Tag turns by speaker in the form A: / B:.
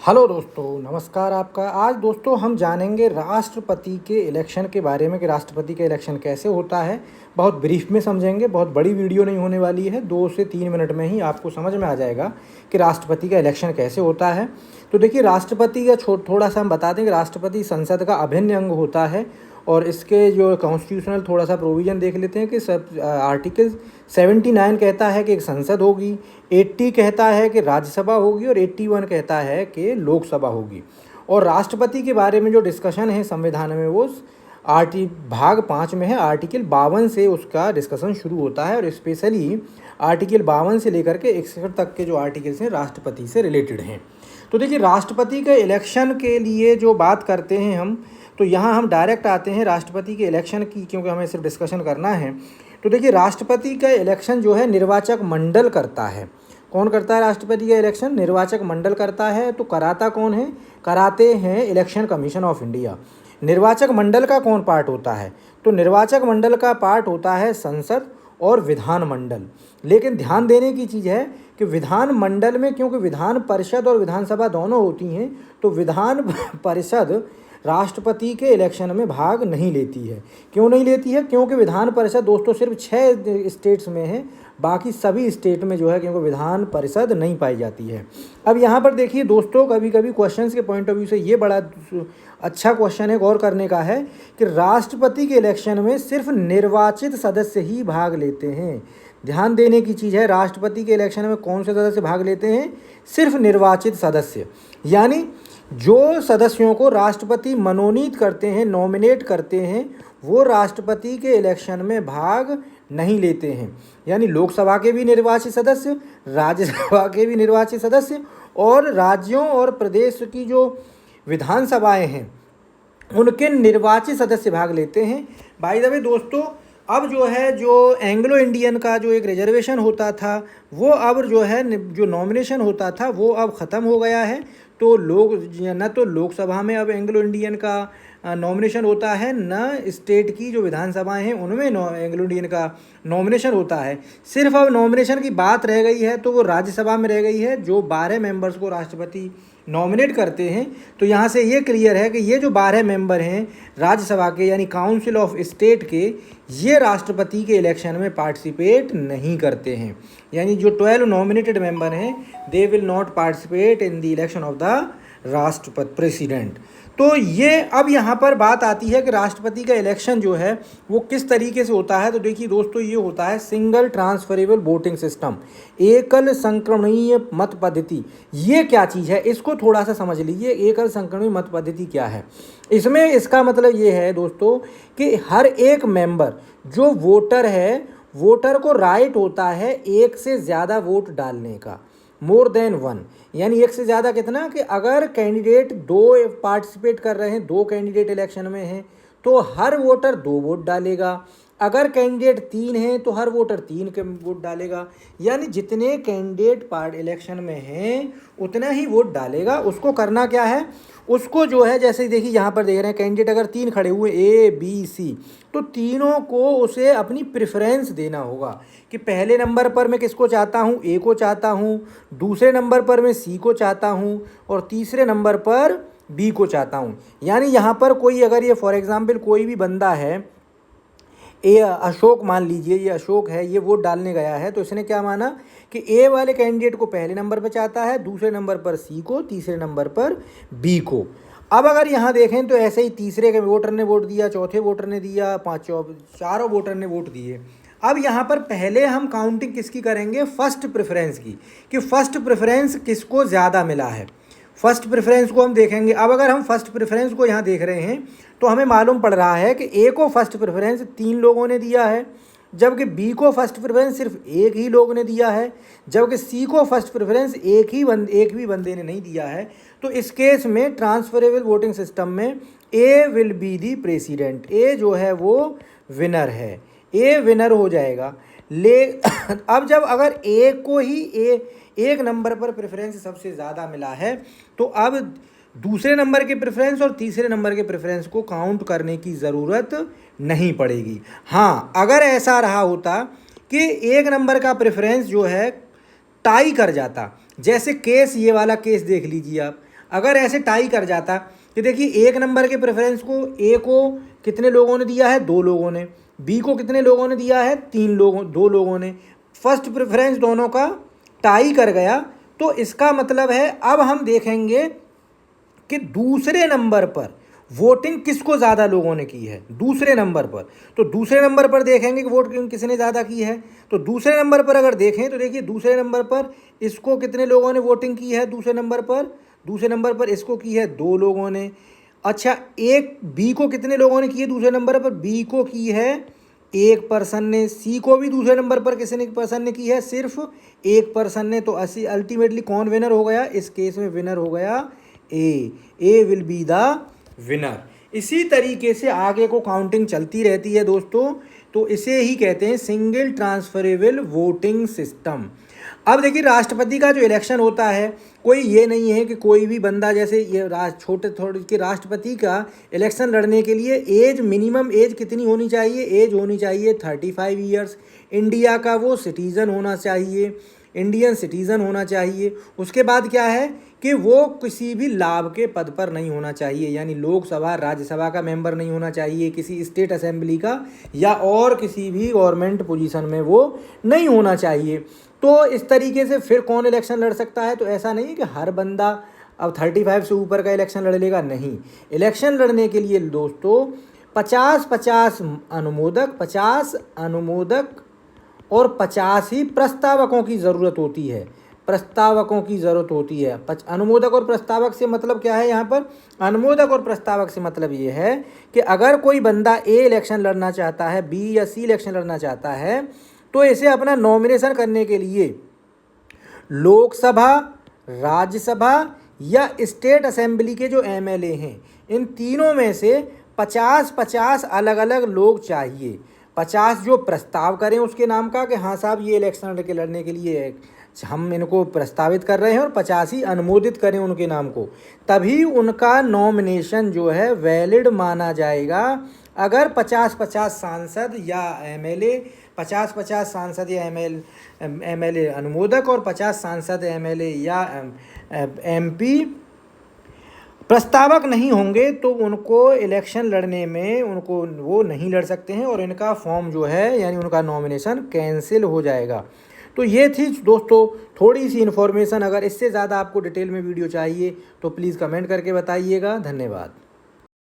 A: Hello दोस्तों, नमस्कार आपका। आज दोस्तों हम जानेंगे राष्ट्रपति के इलेक्शन के बारे में कि राष्ट्रपति का इलेक्शन कैसे होता है। बहुत ब्रीफ में समझेंगे, बहुत बड़ी वीडियो नहीं होने वाली है। 2 से 3 मिनट में ही आपको समझ में आ जाएगा कि राष्ट्रपति का इलेक्शन कैसे होता है। तो देखिए, राष्ट्रपति का थोड़ा सा हम बता दें कि राष्ट्रपति संसद का अभिन्न अंग होता है और इसके जो कॉन्स्टिट्यूशनल थोड़ा सा प्रोविज़न देख लेते हैं कि सब आर्टिकल 79 कहता है कि एक संसद होगी, 80 कहता है कि राज्यसभा होगी और 81 कहता है कि लोकसभा होगी। और राष्ट्रपति के बारे में जो डिस्कशन है संविधान में वो भाग 5 में है। आर्टिकल 52 से उसका डिस्कशन शुरू होता है और स्पेशली आर्टिकल 52 से लेकर के 61 तक के जो आर्टिकल्स हैं राष्ट्रपति से रिलेटेड हैं। तो देखिए, राष्ट्रपति के इलेक्शन के लिए जो बात करते हैं हम, तो यहाँ हम डायरेक्ट आते हैं राष्ट्रपति के इलेक्शन की, क्योंकि हमें सिर्फ डिस्कशन करना है। तो देखिए, राष्ट्रपति का इलेक्शन जो है निर्वाचक मंडल करता है। कौन करता है राष्ट्रपति का इलेक्शन? निर्वाचक मंडल करता है। तो कराता कौन है? कराते हैं इलेक्शन कमीशन ऑफ इंडिया। निर्वाचक मंडल का कौन पार्ट होता है? तो निर्वाचक मंडल का पार्ट होता है संसद और विधान मंडल। लेकिन ध्यान देने की चीज़ है कि विधान मंडल में, क्योंकि विधान परिषद और विधानसभा दोनों होती हैं, तो विधान परिषद राष्ट्रपति के इलेक्शन में भाग नहीं लेती है। क्यों नहीं लेती है? क्योंकि विधान परिषद दोस्तों सिर्फ 6 स्टेट्स में है, बाकी सभी स्टेट में जो है क्योंकि विधान परिषद नहीं पाई जाती है। अब यहाँ पर देखिए दोस्तों, कभी कभी क्वेश्चंस के पॉइंट ऑफ व्यू से ये बड़ा अच्छा क्वेश्चन है, गौर करने का है कि राष्ट्रपति के इलेक्शन में सिर्फ निर्वाचित सदस्य ही भाग लेते हैं। ध्यान देने की चीज़ है, राष्ट्रपति के इलेक्शन में कौन से सदस्य भाग लेते हैं? सिर्फ निर्वाचित सदस्य। यानी जो सदस्यों को राष्ट्रपति मनोनीत करते हैं, नॉमिनेट करते हैं, वो राष्ट्रपति के इलेक्शन में भाग नहीं लेते हैं। यानी लोकसभा के भी निर्वाचित सदस्य, राज्यसभा के भी निर्वाचित सदस्य और राज्यों और प्रदेश की जो विधानसभाएं हैं उनके निर्वाचित सदस्य भाग लेते हैं। बाय द वे दोस्तों, अब जो है जो एंग्लो इंडियन का जो एक रिजर्वेशन होता था वो अब जो है जो नॉमिनेशन होता था वो अब ख़त्म हो गया है। तो न तो लोकसभा में अब एंग्लो इंडियन का नॉमिनेशन होता है, न स्टेट की जो विधानसभाएं हैं उनमें एंग्लो इंडियन का नॉमिनेशन होता है। सिर्फ अब नॉमिनेशन की बात रह गई है तो वो राज्यसभा में रह गई है, जो 12 मेंबर्स को राष्ट्रपति नॉमिनेट करते हैं। तो यहाँ से ये क्लियर है कि ये जो 12 मेंबर हैं राज्यसभा के, यानी काउंसिल ऑफ स्टेट के, ये राष्ट्रपति के इलेक्शन में पार्टिसिपेट नहीं करते हैं। यानी जो 12 नॉमिनेटेड मेंबर हैं they will not participate in the election of the राष्ट्रपति प्रेसिडेंट। तो ये अब यहाँ पर बात आती है कि राष्ट्रपति का इलेक्शन जो है वो किस तरीके से होता है। तो देखिए दोस्तों, ये होता है सिंगल ट्रांसफरेबल वोटिंग सिस्टम, एकल संक्रमणीय मत पद्धति। ये क्या चीज़ है, इसको थोड़ा सा समझ लीजिए। एकल संक्रमणीय मत पद्धति क्या है? इसमें इसका मतलब ये है दोस्तों कि हर एक मेंबर जो वोटर है, वोटर को राइट होता है एक से ज़्यादा वोट डालने का, मोर देन 1। यानी एक से ज़्यादा कितना कि अगर कैंडिडेट 2 पार्टिसिपेट कर रहे हैं, 2 कैंडिडेट इलेक्शन में हैं, तो हर वोटर 2 वोट डालेगा। अगर कैंडिडेट 3 हैं तो हर वोटर 3 के वोट डालेगा। यानी जितने कैंडिडेट इलेक्शन में हैं उतना ही वोट डालेगा। उसको करना क्या है? उसको जो है, जैसे देखिए यहाँ पर देख रहे हैं कैंडिडेट अगर 3 खड़े हुए A B C, तो तीनों को उसे अपनी प्रेफरेंस देना होगा कि पहले नंबर पर मैं किसको चाहता हूँ? A को चाहता हूँ, दूसरे नंबर पर मैं C को चाहता हूँ और तीसरे नंबर पर B को चाहता हूँ। यानी यहाँ पर कोई अगर ये फॉर एग्ज़ाम्पल कोई भी बंदा है, अशोक मान लीजिए, ये अशोक है, ये वोट डालने गया है, तो इसने क्या माना कि ए वाले कैंडिडेट को पहले नंबर पर चाहता है, दूसरे नंबर पर सी को, तीसरे नंबर पर बी को। अब अगर यहाँ देखें तो ऐसे ही तीसरे के वोटर ने वोट दिया, चौथे वोटर ने दिया, चारों वोटर ने वोट दिए। अब यहाँ पर पहले हम काउंटिंग किसकी करेंगे? फर्स्ट प्रेफरेंस की, कि फर्स्ट प्रेफरेंस किसको ज़्यादा मिला है। फर्स्ट प्रेफरेंस को हम देखेंगे। अब अगर हम फर्स्ट प्रेफरेंस को यहाँ देख रहे हैं तो हमें मालूम पड़ रहा है कि ए को फर्स्ट प्रेफरेंस 3 लोगों ने दिया है, जबकि बी को फर्स्ट प्रेफरेंस सिर्फ एक ही लोग ने दिया है, जबकि सी को फर्स्ट प्रेफरेंस एक भी बंदे ने नहीं दिया है। तो इस केस में ट्रांसफरेबल वोटिंग सिस्टम में ए विल बी दी प्रेसिडेंट। ए जो है वो विनर है, ए विनर हो जाएगा। अब जब अगर ए को ही एक नंबर पर प्रेफरेंस सबसे ज़्यादा मिला है, तो अब दूसरे नंबर के प्रेफरेंस और तीसरे नंबर के प्रेफरेंस को काउंट करने की ज़रूरत नहीं पड़ेगी। हाँ, अगर ऐसा रहा होता कि एक नंबर का प्रेफरेंस जो है टाई कर जाता, जैसे केस, ये वाला केस देख लीजिए आप। अगर ऐसे टाई कर जाता कि देखिए 1 नंबर के प्रेफरेंस को ए को कितने लोगों ने दिया है, 2 लोगों ने, बी को कितने लोगों ने दिया है, 2 लोगों ने, फर्स्ट प्रेफरेंस दोनों का टाई कर गया, तो इसका मतलब है अब हम देखेंगे कि दूसरे नंबर पर वोटिंग किसको ज़्यादा लोगों ने की है, दूसरे नंबर पर। तो दूसरे नंबर पर देखेंगे कि वोटिंग किसने ज़्यादा की है। तो दूसरे नंबर पर अगर देखें तो देखिए दूसरे नंबर पर इसको कितने लोगों ने वोटिंग की है, दूसरे नंबर पर इसको की है 2 लोगों ने। अच्छा, एक बी को कितने लोगों ने की है दूसरे नंबर पर, बी को की है 1 पर्सन ने। सी को भी दूसरे नंबर पर किसी ने पर्सन ने की है, सिर्फ 1 पर्सन ने। तो अल्टीमेटली कौन विनर हो गया, इस केस में विनर हो गया ए विल बी द विनर। इसी तरीके से आगे को काउंटिंग चलती रहती है दोस्तों, तो इसे ही कहते हैं सिंगल ट्रांसफरेबल वोटिंग सिस्टम। अब देखिए राष्ट्रपति का जो इलेक्शन होता है, कोई ये नहीं है कि कोई भी बंदा, जैसे ये छोटे थोड़े के राष्ट्रपति का इलेक्शन लड़ने के लिए एज, मिनिमम एज कितनी होनी चाहिए, एज होनी चाहिए 35 ईयर्स। इंडिया का वो सिटीज़न होना चाहिए, इंडियन सिटीज़न होना चाहिए। उसके बाद क्या है कि वो किसी भी लाभ के पद पर नहीं होना चाहिए, यानी लोकसभा राज्यसभा का मेंबर नहीं होना चाहिए, किसी स्टेट असेंबली का या और किसी भी गवर्नमेंट पोजीशन में वो नहीं होना चाहिए। तो इस तरीके से फिर कौन इलेक्शन लड़ सकता है, तो ऐसा नहीं है कि हर बंदा अब 35 से ऊपर का इलेक्शन लड़ लेगा, नहीं। इलेक्शन लड़ने के लिए दोस्तों 50-50 अनुमोदक, 50 अनुमोदक और 50 ही प्रस्तावकों की ज़रूरत होती है, प्रस्तावकों की ज़रूरत होती है। अनुमोदक और प्रस्तावक से मतलब क्या है, यहाँ पर अनुमोदक और प्रस्तावक से मतलब ये है कि अगर कोई बंदा ए इलेक्शन लड़ना चाहता है, बी या सी इलेक्शन लड़ना चाहता है, तो इसे अपना नॉमिनेशन करने के लिए लोकसभा, राज्यसभा या स्टेट असेंबली के जो एमएलए हैं, इन तीनों में से 50-50 अलग अलग लोग चाहिए। 50 जो प्रस्ताव करें उसके नाम का कि हाँ साहब ये इलेक्शन लड़ने के लिए हम इनको प्रस्तावित कर रहे हैं, और 50 ही अनुमोदित करें उनके नाम को, तभी उनका नॉमिनेशन जो है वैलिड माना जाएगा। अगर 50-50 सांसद या एमएलए, 50-50 सांसद या एमएलए अनुमोदक और 50 सांसद एमएलए या एमपी प्रस्तावक नहीं होंगे, तो उनको इलेक्शन लड़ने में उनको वो नहीं लड़ सकते हैं, और इनका फॉर्म जो है यानी उनका नॉमिनेशन कैंसिल हो जाएगा। तो ये थी दोस्तों थोड़ी सी इन्फॉर्मेशन। अगर इससे ज़्यादा आपको डिटेल में वीडियो चाहिए तो प्लीज़ कमेंट करके बताइएगा। धन्यवाद।